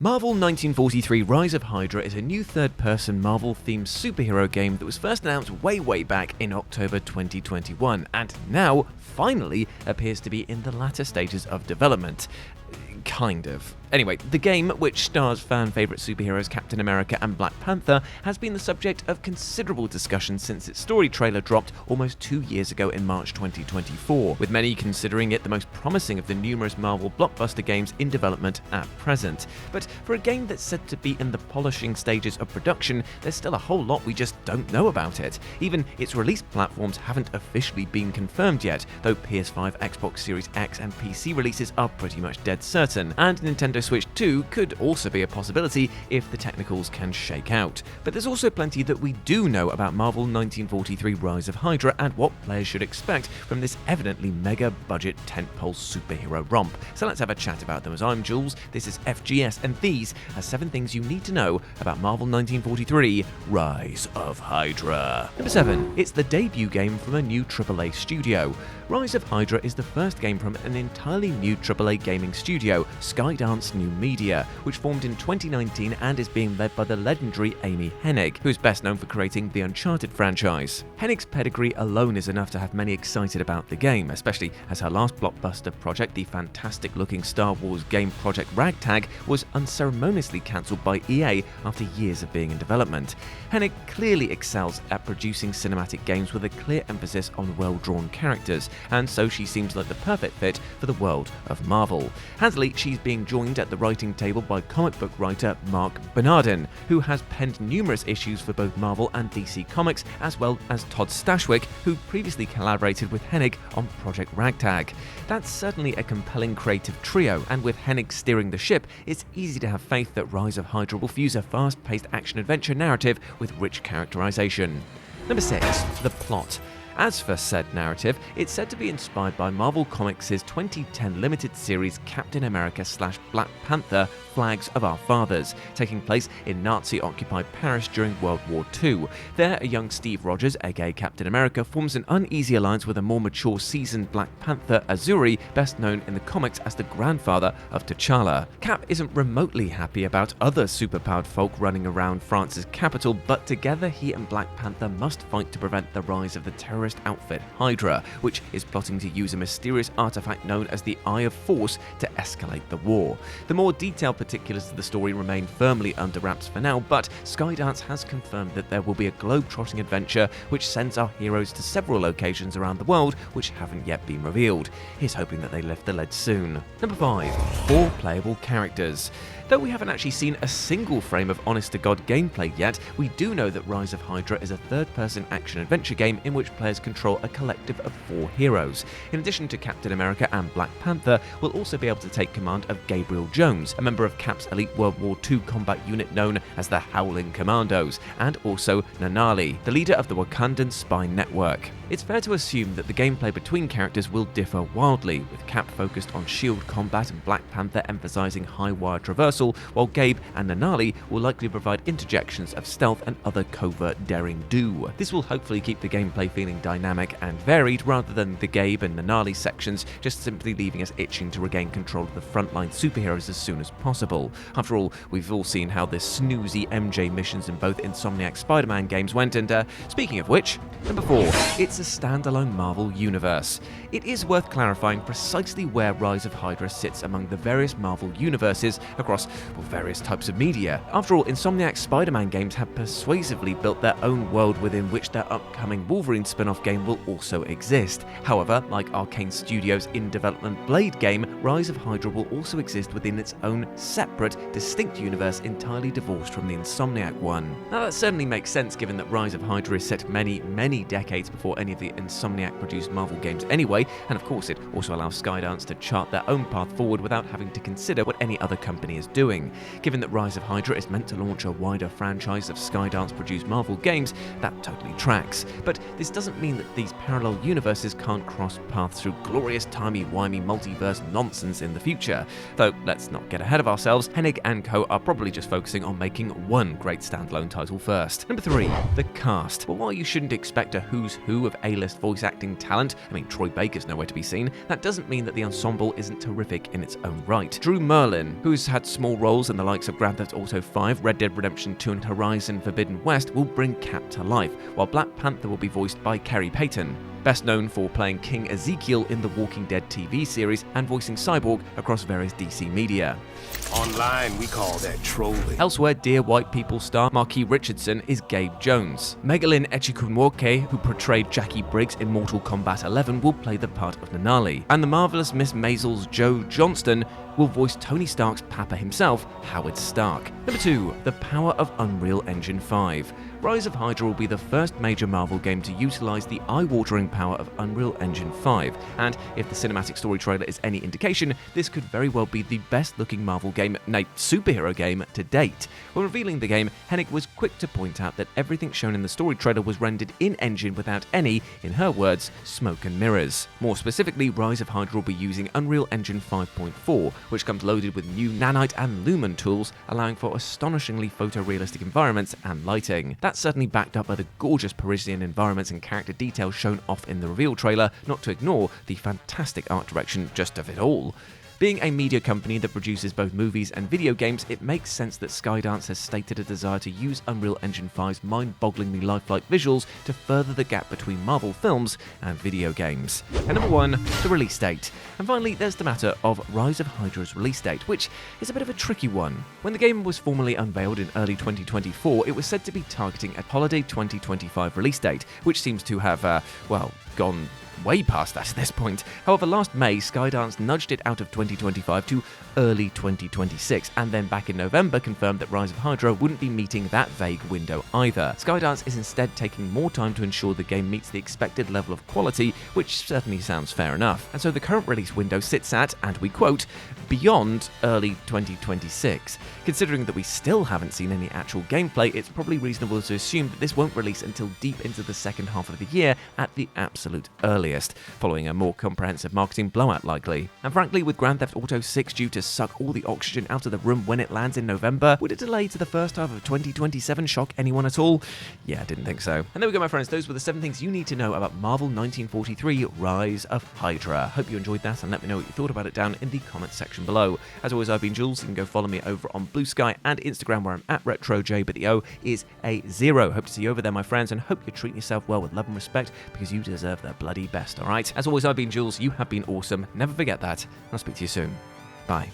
Marvel 1943 Rise of Hydra is a new third-person Marvel-themed superhero game that was first announced way back in October 2021, and now, finally, appears to be in the latter stages of development. Kind of. Anyway, the game, which stars fan-favourite superheroes Captain America and Black Panther, has been the subject of considerable discussion since its story trailer dropped almost 2 years ago in March 2024, with many considering it the most promising of the numerous Marvel blockbuster games in development at present. But for a game that's said to be in the polishing stages of production, there's still a whole lot we just don't know about it. Even its release platforms haven't officially been confirmed yet, though PS5, Xbox Series X and PC releases are pretty much dead certain, and Nintendo Switch 2 could also be a possibility if the technicals can shake out. But there's also plenty that we do know about Marvel 1943 Rise of Hydra and what players should expect from this evidently mega-budget tentpole superhero romp. So let's have a chat about them. As I'm Jules, this is FGS, and these are 7 things you need to know about Marvel 1943 Rise of Hydra. Number 7. It's the debut game from a new AAA studio. Rise of Hydra is the first game from an entirely new AAA gaming studio, Skydance New Media, which formed in 2019 and is being led by the legendary Amy Hennig, who is best known for creating the Uncharted franchise. Hennig's pedigree alone is enough to have many excited about the game, especially as her last blockbuster project, the fantastic-looking Star Wars game Project Ragtag, was unceremoniously cancelled by EA after years of being in development. Hennig clearly excels at producing cinematic games with a clear emphasis on well-drawn characters, and so she seems like the perfect fit for the world of Marvel. Handily, she's being joined at the writing table by comic book writer Mark Bernardin, who has penned numerous issues for both Marvel and DC Comics, as well as Todd Stashwick, who previously collaborated with Hennig on Project Ragtag. That's certainly a compelling creative trio, and with Hennig steering the ship, it's easy to have faith that Rise of Hydra will fuse a fast-paced action-adventure narrative with rich characterization. Number 6. The plot. As for said narrative, it's said to be inspired by Marvel Comics' 2010 limited series Captain America/Black Panther Flags of Our Fathers, taking place in Nazi-occupied Paris during World War II. There, a young Steve Rogers, aka Captain America, forms an uneasy alliance with a more mature, seasoned Black Panther, Azuri, best known in the comics as the grandfather of T'Challa. Cap isn't remotely happy about other superpowered folk running around France's capital, but together he and Black Panther must fight to prevent the rise of the terrorist outfit Hydra, which is plotting to use a mysterious artifact known as the Eye of Force to escalate the war. The more detailed particulars of the story remain firmly under wraps for now, but Skydance has confirmed that there will be a globe-trotting adventure which sends our heroes to several locations around the world which haven't yet been revealed. Here's hoping that they lift the lid soon. Number 5. 4 playable characters. Though we haven't actually seen a single frame of honest-to-God gameplay yet, we do know that Rise of Hydra is a third-person action-adventure game in which players control a collective of 4 heroes. In addition to Captain America and Black Panther, we'll also be able to take command of Gabriel Jones, a member of Cap's elite World War II combat unit known as the Howling Commandos, and also Nanali, the leader of the Wakandan spy network. It's fair to assume that the gameplay between characters will differ wildly, with Cap focused on shield combat and Black Panther emphasizing high-wire traversal, while Gabe and Nanali will likely provide interjections of stealth and other covert daring-do. This will hopefully keep the gameplay feeling dynamic and varied, rather than the Gabe and Nanali sections just simply leaving us itching to regain control of the frontline superheroes as soon as possible. After all, we've all seen how the snoozy MJ missions in both Insomniac Spider-Man games went, and speaking of which, number 4, it's a standalone Marvel universe. It is worth clarifying precisely where Rise of Hydra sits among the various Marvel universes across various types of media. After all, Insomniac Spider-Man games have persuasively built their own world within which their upcoming Wolverine spin-off game will also exist. However, like Arcane Studios' in-development Blade game, Rise of Hydra will also exist within its own separate, distinct universe entirely divorced from the Insomniac one. Now that certainly makes sense given that Rise of Hydra is set many decades before any of the Insomniac-produced Marvel games anyway, and of course it also allows Skydance to chart their own path forward without having to consider what any other company is doing. Given that Rise of Hydra is meant to launch a wider franchise of Skydance-produced Marvel games, that totally tracks. But this doesn't mean that these parallel universes can't cross paths through glorious timey-wimey multiverse nonsense in the future. Though, let's not get ahead of ourselves, Hennig and co are probably just focusing on making one great standalone title first. Number 3. The cast. But while you shouldn't expect a who's who of A-list voice acting talent, Troy Baker's nowhere to be seen, that doesn't mean that the ensemble isn't terrific in its own right. Drew Merlin, who's had small small roles in the likes of Grand Theft Auto 5, Red Dead Redemption 2 and Horizon Forbidden West will bring Cap to life, while Black Panther will be voiced by Kerry Payton, best known for playing King Ezekiel in the Walking Dead TV series and voicing Cyborg across various DC media. Online, we call that trolling. Elsewhere, Dear White People star Marquis Richardson is Gabe Jones. Megalyn Echikunwoke, who portrayed Jackie Briggs in Mortal Kombat 11, will play the part of Nanali. And the marvelous Miss Maisel's Joe Johnston will voice Tony Stark's papa himself, Howard Stark. Number 2. The power of Unreal Engine 5. Rise of Hydra will be the first major Marvel game to utilize the eye-watering power of Unreal Engine 5, and if the cinematic story trailer is any indication, this could very well be the best-looking Marvel game, nay, superhero game, to date. When revealing the game, Hennig was quick to point out that everything shown in the story trailer was rendered in-engine without any, in her words, smoke and mirrors. More specifically, Rise of Hydra will be using Unreal Engine 5.4, which comes loaded with new nanite and lumen tools, allowing for astonishingly photorealistic environments and lighting. That's certainly backed up by the gorgeous Parisian environments and character details shown off in the reveal trailer, not to ignore the fantastic art direction just of it all. Being a media company that produces both movies and video games, it makes sense that Skydance has stated a desire to use Unreal Engine 5's mind-bogglingly lifelike visuals to further the gap between Marvel films and video games. And number 1, the release date. And finally, there's the matter of Rise of Hydra's release date, which is a bit of a tricky one. When the game was formally unveiled in early 2024, it was said to be targeting a holiday 2025 release date, which seems to have, gone way past that at this point. However, last May, Skydance nudged it out of 2025 to early 2026, and then back in November confirmed that Rise of Hydra wouldn't be meeting that vague window either. Skydance is instead taking more time to ensure the game meets the expected level of quality, which certainly sounds fair enough. And so the current release window sits at, and we quote, beyond early 2026. Considering that we still haven't seen any actual gameplay, it's probably reasonable to assume that this won't release until deep into the second half of the year at the absolute earliest, following a more comprehensive marketing blowout likely. And frankly, with Grand Theft Auto 6 due to suck all the oxygen out of the room when it lands in November, would a delay to the first half of 2027 shock anyone at all? Yeah, I didn't think so. And there we go, my friends, those were the 7 things you need to know about Marvel 1943 Rise of Hydra. Hope you enjoyed that, and let me know what you thought about it down in the comments section below. As always, I've been Jules. You can go follow me over on Blue Sky and Instagram, where I'm at RetroJ, but the O is a 0. Hope to see you over there, my friends, and hope you're treating yourself well with love and respect, because you deserve the bloody best, alright? As always, I've been Jules. You have been awesome. Never forget that. I'll speak to you soon. Bye.